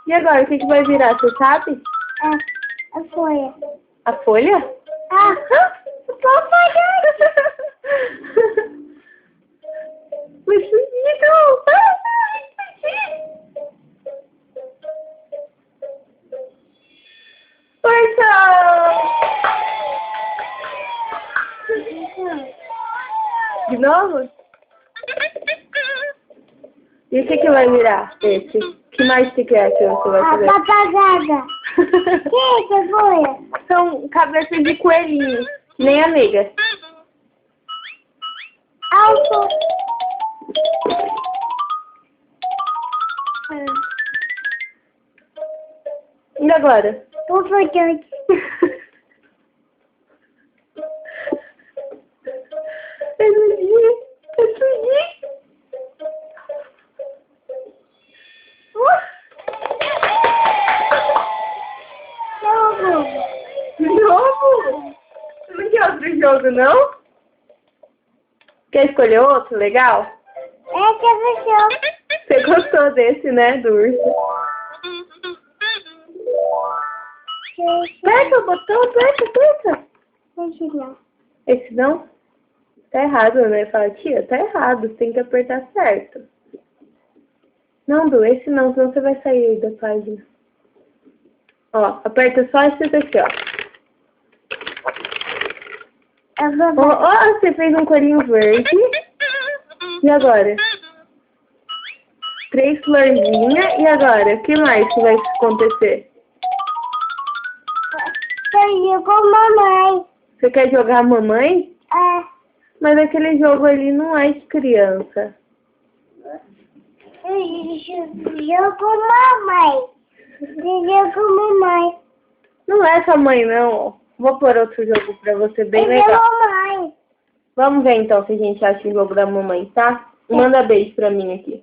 E agora, o que vai virar, você sabe? A folha. A folha? Ah, papai! Foi subido! Força! De novo? E o que vai virar esse? O que mais você quer que você vai fazer? A papagada. Que folha? São cabeças de coelhinho, nem amiga. Alto. E agora? O fotante. Eu subi. De novo? Você não quer outro jogo, não? Quer escolher outro legal? Esse é o jogo. Você gostou desse, né, do urso? Aperta o botão, aperta. Esse não. Esse não? Tá errado, né? Fala, tia, tá errado, tem que apertar certo. Não, Du, esse não, senão você vai sair aí da página. Ó, aperta só esse daqui, ó. Ó, você fez um corinho verde. E agora? 3 florzinhas. E agora? O que mais que vai acontecer? Eu jogo com mamãe. Você quer jogar a mamãe? É. Mas aquele jogo ali não é de criança. Eu jogo com mamãe. Eu jogo com mamãe. Não é sua mãe, não. Vou pôr outro jogo pra você bem Eu legal. mamãe. Vamos ver então se a gente acha o jogo da mamãe, tá? Manda beijo pra mim aqui.